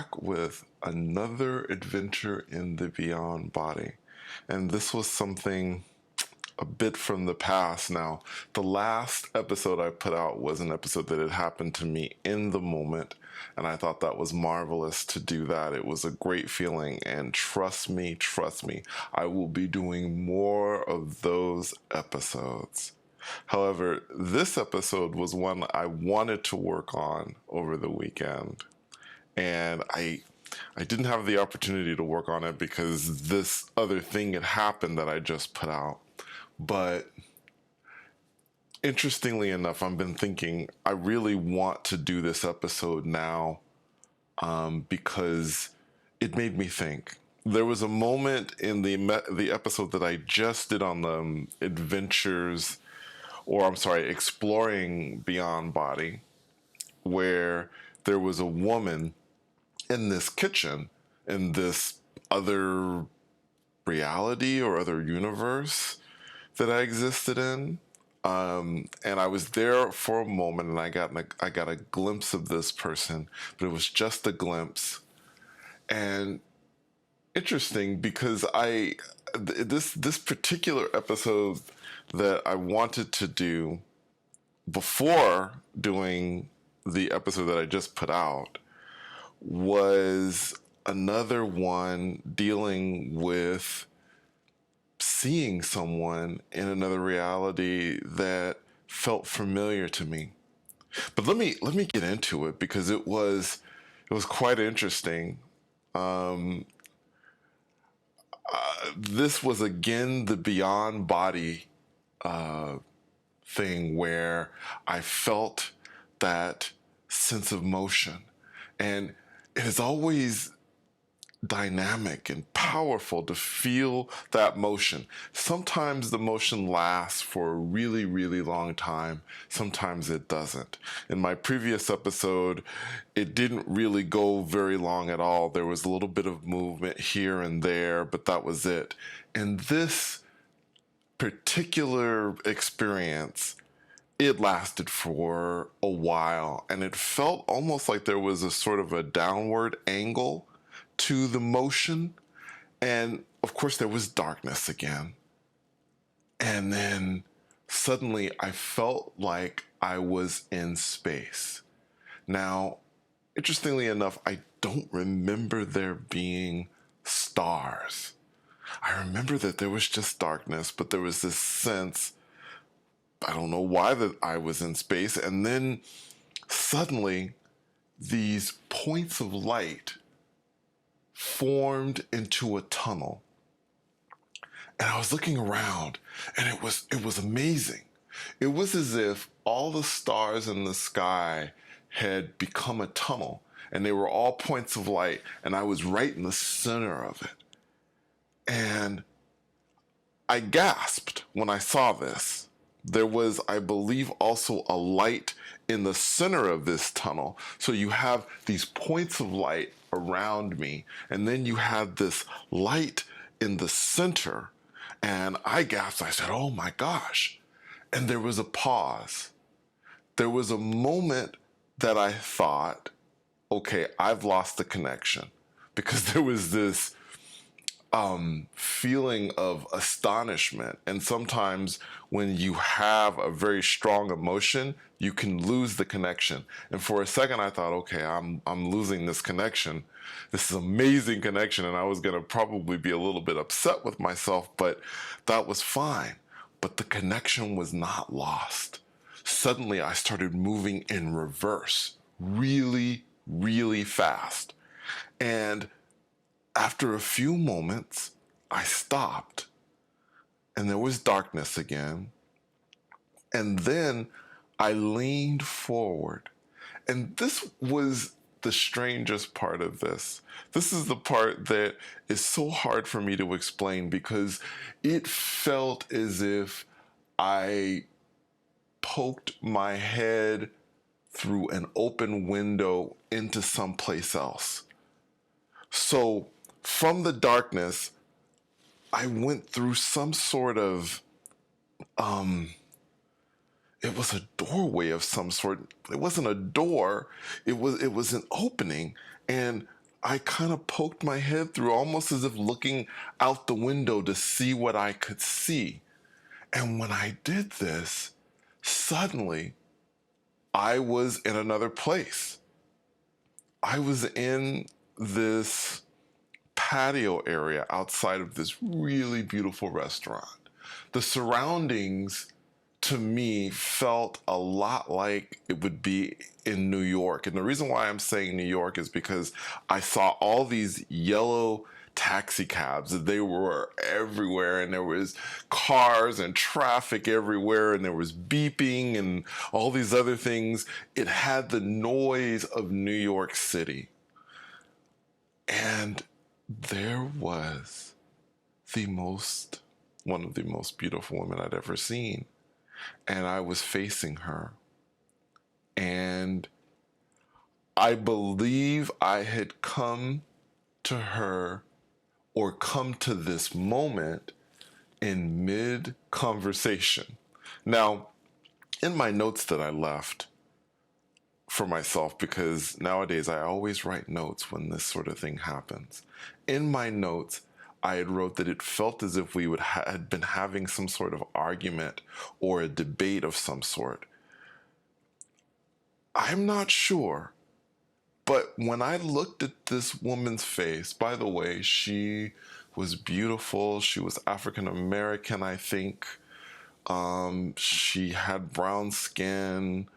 back with another adventure in the beyond body. And this was something a bit from the past now. The last episode I put out was an episode that had happened to me in the moment, and I thought that was marvelous to do that. It was a great feeling, and trust me, I will be doing more of those episodes. However, this episode was one I wanted to work on over the weekend, and I didn't have the opportunity to work on it because this other thing had happened that I just put out. But interestingly enough, I've been thinking I really want to do this episode now, because it made me think. There was a moment in the episode that I just did on the adventures, or I'm sorry, exploring beyond body, where there was a woman in this kitchen in this other reality or other universe that I existed in. And I was there for a moment, and I got a glimpse of this person, but it was just a glimpse. And interesting because this particular episode that I wanted to do before doing the episode that I just put out was another one dealing with seeing someone in another reality that felt familiar to me. But let me get into it because it was quite interesting. This was again the beyond body thing where I felt that sense of motion, and it is always dynamic and powerful to feel that motion. Sometimes the motion lasts for a really, really long time. Sometimes it doesn't. In my previous episode, it didn't really go very long at all. There was a little bit of movement here and there, but that was it. And this particular experience, it lasted for a while, and it felt almost like there was a sort of a downward angle to the motion. And of course there was darkness again. And then suddenly I felt like I was in space. Now, interestingly enough, I don't remember there being stars. I remember that there was just darkness, but there was this sense, I don't know why, that I was in space. And then suddenly these points of light formed into a tunnel. And I was looking around, and it was amazing. It was as if all the stars in the sky had become a tunnel, and they were all points of light, and I was right in the center of it. And I gasped when I saw this. There was, I believe, also a light in the center of this tunnel. So you have these points of light around me, and then you had this light in the center. And I gasped. I said, "Oh my gosh." And there was a pause. There was a moment that I thought, okay, I've lost the connection, because there was this feeling of astonishment. And sometimes when you have a very strong emotion, you can lose the connection. And for a second I thought, okay, I'm losing this connection. This is amazing connection, and I was going to probably be a little bit upset with myself, but that was fine. But the connection was not lost. Suddenly I started moving in reverse, really, really fast. And after a few moments, I stopped, and there was darkness again. And then I leaned forward. And this was the strangest part of this. This is the part that is so hard for me to explain, because it felt as if I poked my head through an open window into someplace else. So from the darkness, I went through some sort of, it was a doorway of some sort. It wasn't a door, it was an opening, and I kind of poked my head through, almost as if looking out the window to see what I could see. And when I did this, suddenly I was in another place. I was in this patio area outside of this really beautiful restaurant. The surroundings to me felt a lot like it would be in New York. And the reason why I'm saying New York is because I saw all these yellow taxi cabs. They were everywhere, and there was cars and traffic everywhere, and there was beeping and all these other things. It had the noise of New York City. And there was one of the most beautiful women I'd ever seen. And I was facing her. And I believe I had come to her, or come to this moment, in mid conversation. Now, in my notes that I left for myself, because nowadays I always write notes when this sort of thing happens. In my notes, I had wrote that it felt as if we had been having some sort of argument or a debate of some sort. I'm not sure, but when I looked at this woman's face, by the way, she was beautiful. She was African American, I think. She had brown skin,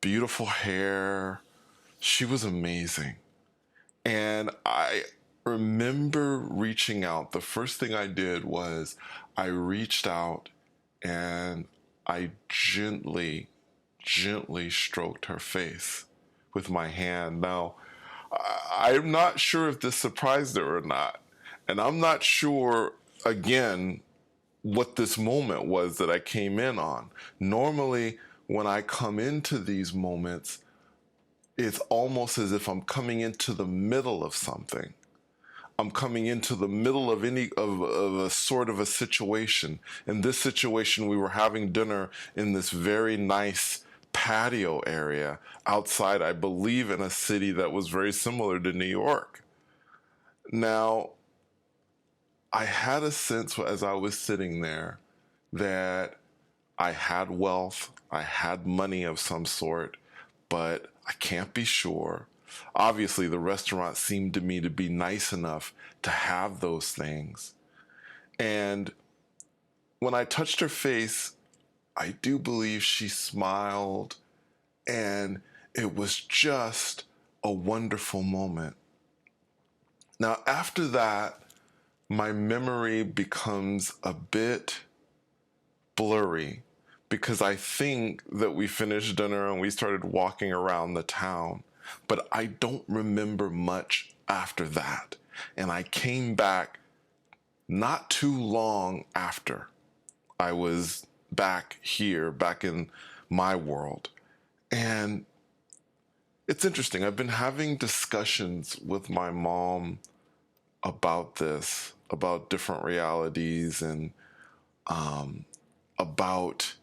beautiful hair. She was amazing. And I remember reaching out. The first thing I did was I reached out and I gently stroked her face with my hand. Now, I'm not sure if this surprised her or not. And I'm not sure, again, what this moment was that I came in on. Normally, when I come into these moments, it's almost as if I'm coming into the middle of something. I'm coming into the middle of of a sort of a situation. In this situation, we were having dinner in this very nice patio area outside, I believe, in a city that was very similar to New York. Now, I had a sense as I was sitting there that I had wealth, I had money of some sort, but I can't be sure. Obviously, the restaurant seemed to me to be nice enough to have those things. And when I touched her face, I do believe she smiled, and it was just a wonderful moment. Now, after that, my memory becomes a bit blurry, because I think that we finished dinner and we started walking around the town, but I don't remember much after that. And I came back not too long after I was back here, back in my world. And it's interesting. I've been having discussions with my mom about this, about different realities, and about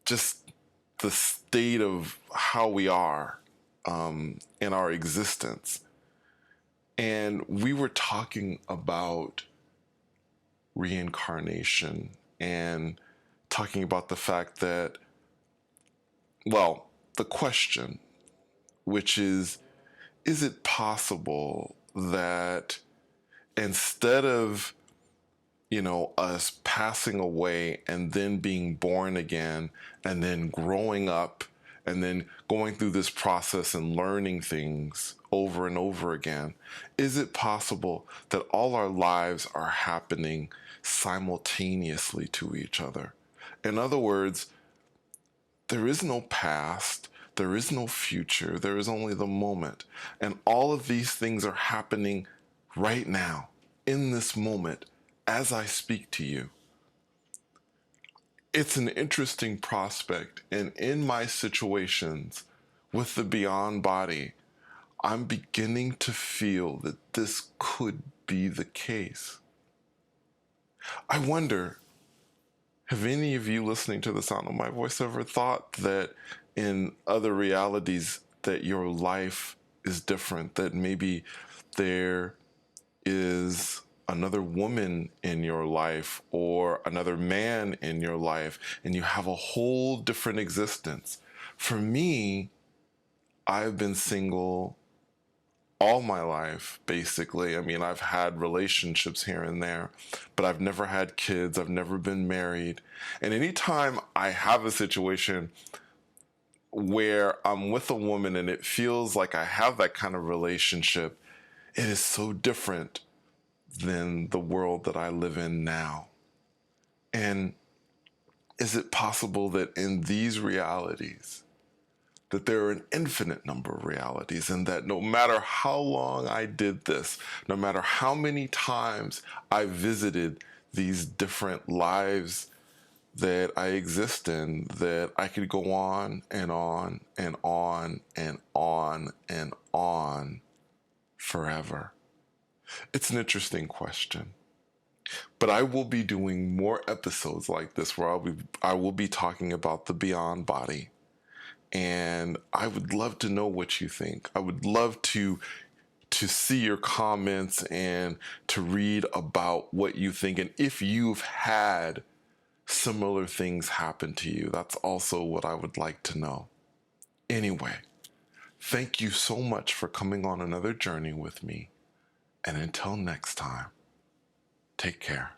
just the state of how we are in our existence. And we were talking about reincarnation and talking about the fact that, well, the question, which is it possible that instead of, us passing away and then being born again and then growing up and then going through this process and learning things over and over again, is it possible that all our lives are happening simultaneously to each other? In other words, there is no past, there is no future, there is only the moment. And all of these things are happening right now, in this moment, as I speak to you. It's an interesting prospect, and in my situations with the beyond body, I'm beginning to feel that this could be the case. I wonder, have any of you listening to the sound of my voice ever thought that in other realities that your life is different, that maybe there is another woman in your life or another man in your life, and you have a whole different existence. For me, I've been single all my life, basically. I mean, I've had relationships here and there, but I've never had kids. I've never been married. And anytime I have a situation where I'm with a woman and it feels like I have that kind of relationship, it is so different than the world that I live in now. And is it possible that in these realities, that there are an infinite number of realities, and that no matter how long I did this, no matter how many times I visited these different lives that I exist in, that I could go on and on and on and on and on forever? It's an interesting question. But I will be doing more episodes like this where I will be talking about the beyond body. And I would love to know what you think. I would love to see your comments and to read about what you think, and if you've had similar things happen to you. That's also what I would like to know. Anyway, thank you so much for coming on another journey with me. And until next time, take care.